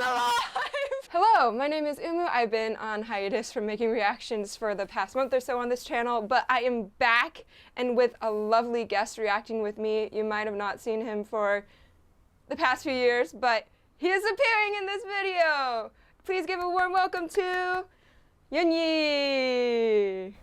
alive! Hello, my name is Umu. I've been on hiatus from making reactions for the past month or so on this channel, but I am back and with a lovely guest reacting with me. You might have not seen him for the past few years, but he is appearing in this video! Please give a warm welcome to Yeonyi!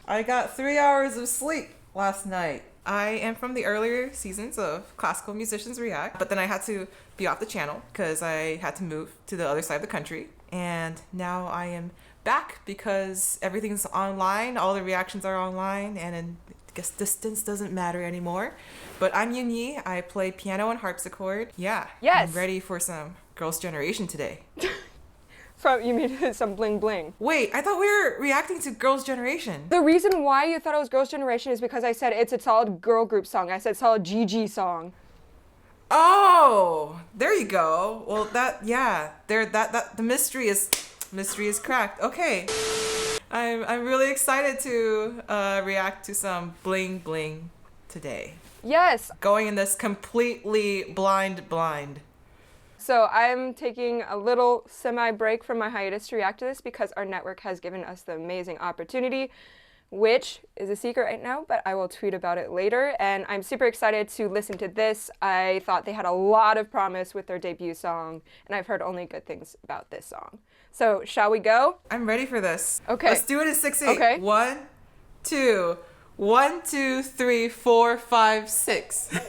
I got 3 hours of sleep last night. I am from the earlier seasons of Classical Musicians React, but then I had to be off the channel because I had to move to the other side of the country. And now I am back because everything's online, all the reactions are online, and I guess distance doesn't matter anymore. But I'm Yeonyi, I play piano and harpsichord. Yeah, Yes. I'm ready for some Girls' Generation today. You mean some bling bling? Wait, I thought we were reacting to Girls' Generation. The reason why you thought it was Girls' Generation is because I said it's a solid girl group song. I said solid GG song. Oh, there you go. Well, the mystery is cracked. Okay, I'm really excited to react to some bling bling today. Yes. Going in this completely blind. So I'm taking a little semi-break from my hiatus to react to this because our network has given us the amazing opportunity, which is a secret right now, but I will tweet about it later. And I'm super excited to listen to this. I thought they had a lot of promise with their debut song, and I've heard only good things about this song. So shall we go? I'm ready for this. Okay. Let's do it in 6/8. Okay. 1, 2, 1, 2, 3, 4, 5, 6.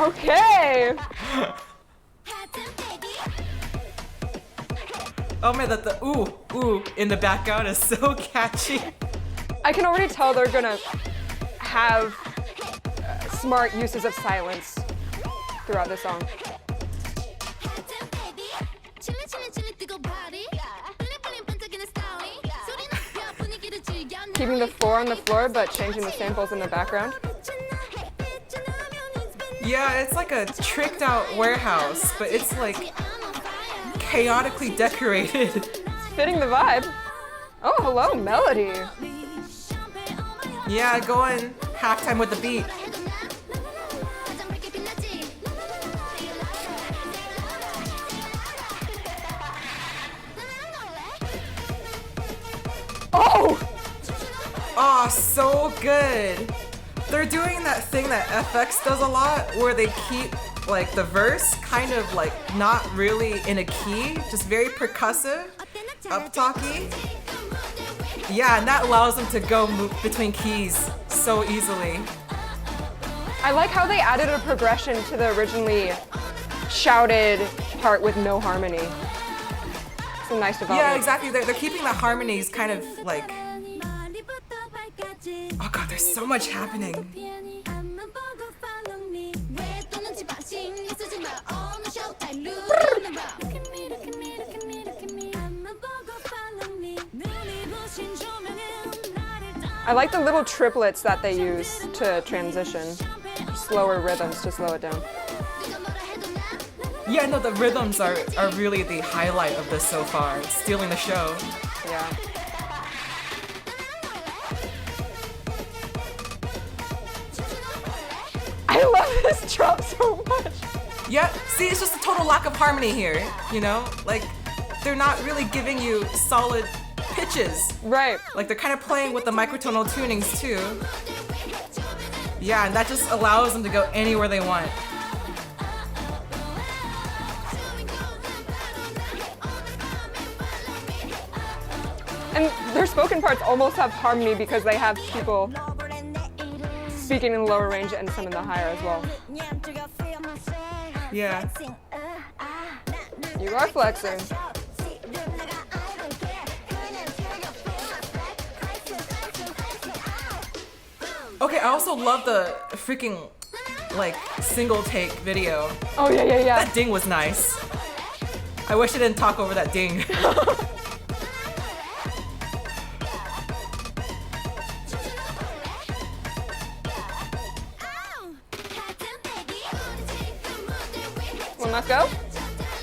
Okay. Oh man, that the ooh in the background is so catchy. I can already tell they're gonna have smart uses of silence throughout the song. Keeping the 4 on the floor, but changing the samples in the background. Yeah, it's like a tricked out warehouse, but it's like chaotically decorated. It's fitting the vibe. Oh, hello, melody. Yeah, going halftime with the beat. Oh! Oh, so good. They're doing that thing that FX does a lot where they keep like the verse kind of like not really in a key, just very percussive, up-talky. Yeah, and that allows them to go between keys so easily. I like how they added a progression to the originally shouted part with no harmony. It's a nice development. Yeah, exactly. They're keeping the harmonies kind of like... Oh god, there's so much happening. I like the little triplets that they use to transition. Slower rhythms to slow it down. Yeah, no, the rhythms are really the highlight of this so far. It's stealing the show. Yeah. I love this drop so much. Yeah, see, it's just a total lack of harmony here, you know? Like, they're not really giving you solid pitches. Right. Like, they're kind of playing with the microtonal tunings, too. Yeah, and that just allows them to go anywhere they want. And their spoken parts almost have harmony because they have people speaking in the lower range and some in the higher as well. Yeah. You are flexing. Okay, I also love the freaking, like, single take video. Oh, yeah. That ding was nice. I wish I didn't talk over that ding. Well, let's go.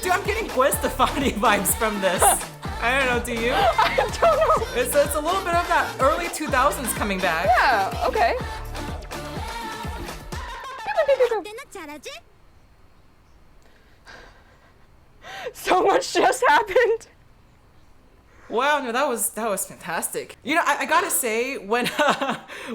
Dude, I'm getting Gwen Stefani vibes from this. I don't know, do you? I just don't know. It's a little bit of that early 2000s coming back. Yeah, okay. So much just happened. Wow, no, that was fantastic. You know, I gotta say, when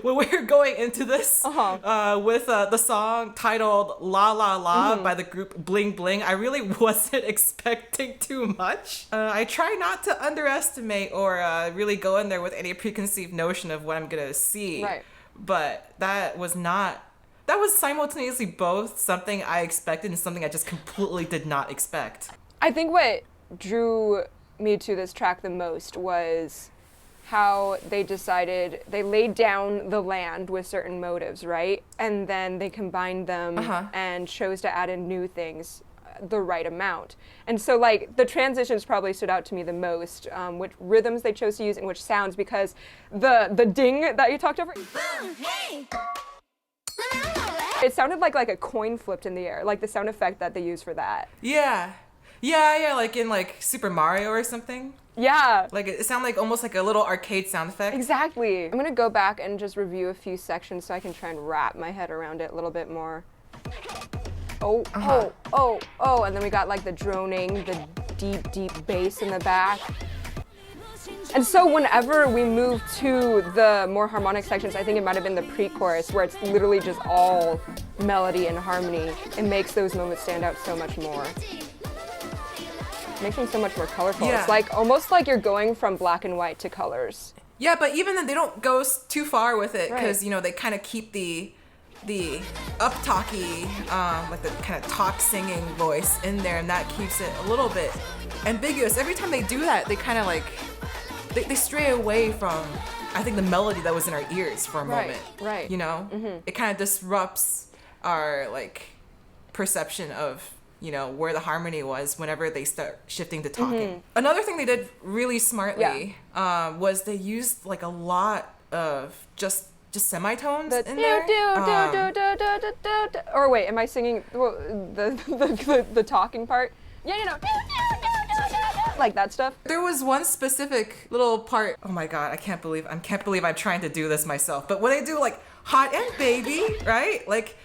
when we were going into this with the song titled "La La La" by the group Bling Bling, I really wasn't expecting too much. I try not to underestimate or really go in there with any preconceived notion of what I'm gonna see. Right. But that was not. That was simultaneously both something I expected and something I just completely did not expect. I think what drew me to this track the most was how they decided they laid down the land with certain motives, right? And then they combined them and chose to add in new things the right amount. And so like the transitions probably stood out to me the most, which rhythms they chose to use and which sounds, because the ding that you talked over, it sounded like a coin flipped in the air, like the sound effect that they use for that. Yeah, like in like Super Mario or something. Yeah. Like it sounded like almost like a little arcade sound effect. Exactly. I'm gonna go back and just review a few sections so I can try and wrap my head around it a little bit more. Oh, and then we got like the droning, the deep bass in the back. And so whenever we move to the more harmonic sections, I think it might have been the pre-chorus where it's literally just all melody and harmony. It makes those moments stand out so much more. Makes them so much more colorful. Yeah. It's like almost like you're going from black and white to colors. Yeah, but even then they don't go too far with it because Right. you know they kind of keep the up talky, like the kind of talk singing voice in there, and that keeps it a little bit ambiguous. Every time they do that, they kind of like they stray away from, I think, the melody that was in our ears for a moment. Right. You know, it kind of disrupts our like perception of, you know, where the harmony was whenever they start shifting to talking. Another thing they did really smartly was they used like a lot of just semitones in there. Or wait, am I singing the talking part? Yeah, you know, like that stuff. There was one specific little part. Oh my god, I can't believe I'm trying to do this myself. But when they do like hot and baby, right? Like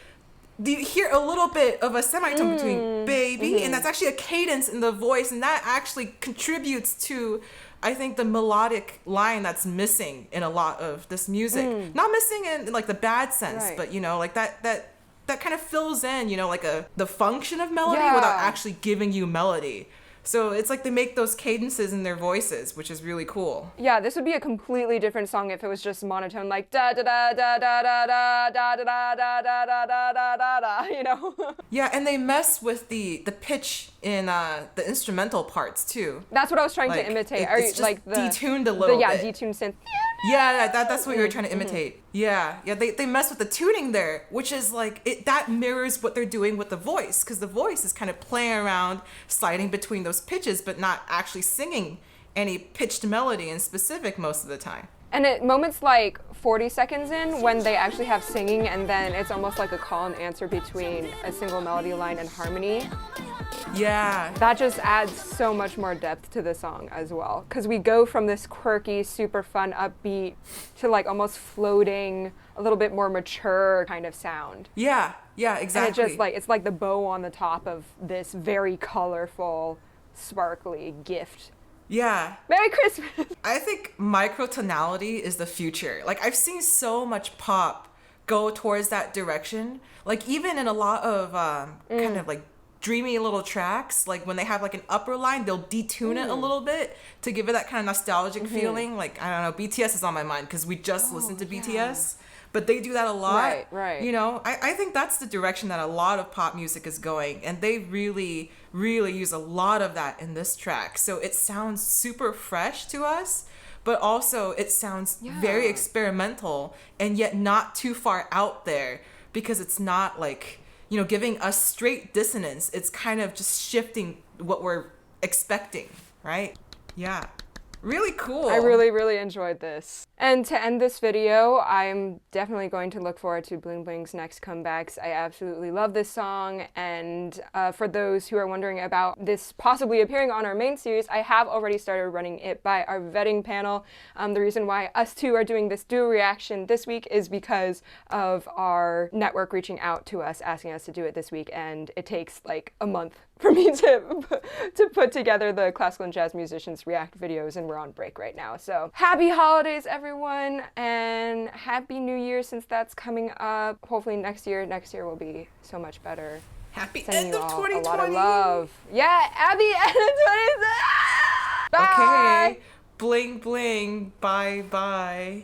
you hear a little bit of a semitone between baby, and that's actually a cadence in the voice, and that actually contributes to, I think, the melodic line that's missing in a lot of this music. Not missing in like the bad sense, Right. but you know, like that kind of fills in, you know, like the function of melody Yeah. without actually giving you melody. So it's like they make those cadences in their voices, which is really cool. Yeah, this would be a completely different song if it was just monotone, like da da da da da da da da da da da da da da da da da, you know? Yeah, and they mess with the pitch in the instrumental parts too. That's what I was trying Like, to imitate. it's just like the detuned a little bit. detuned synth. Yeah, that's what you were trying to imitate. Yeah, they mess with the tuning there, which is like that mirrors what they're doing with the voice, because the voice is kind of playing around, sliding between those pitches, but not actually singing any pitched melody in specific most of the time. And at moments like 40 seconds in, when they actually have singing, and then it's almost like a call and answer between a single melody line and harmony. Yeah. That just adds so much more depth to the song as well. Because we go from this quirky, super fun, upbeat to like almost floating, a little bit more mature kind of sound. Yeah, exactly. And it just like, it's like the bow on the top of this very colorful, sparkly gift. Yeah. Merry Christmas! I think microtonality is the future. Like, I've seen so much pop go towards that direction. Like, even in a lot of kind of like dreamy little tracks, like when they have like an upper line, they'll detune it a little bit to give it that kind of nostalgic feeling. Like, I don't know, BTS is on my mind because we just listened to BTS. But they do that a lot. Right. You know, I think that's the direction that a lot of pop music is going. And they really, really use a lot of that in this track. So it sounds super fresh to us, but also it sounds very experimental and yet not too far out there, because it's not like, you know, giving us straight dissonance. It's kind of just shifting what we're expecting, right? Yeah. Really cool. I really, really enjoyed this. And to end this video, I'm definitely going to look forward to Bling Bling's next comebacks. I absolutely love this song, and for those who are wondering about this possibly appearing on our main series, I have already started running it by our vetting panel. The reason why us two are doing this duo reaction this week is because of our network reaching out to us, asking us to do it this week, and it takes like a month for me to put together the classical and jazz musicians react videos, and we're on break right now. So happy holidays, everyone, and happy new year, since that's coming up. Hopefully next year will be so much better. Happy Sending end you of all 2020. a lot of love. Yeah, happy end of 2020. Bye. Okay. Bling bling. Bye bye.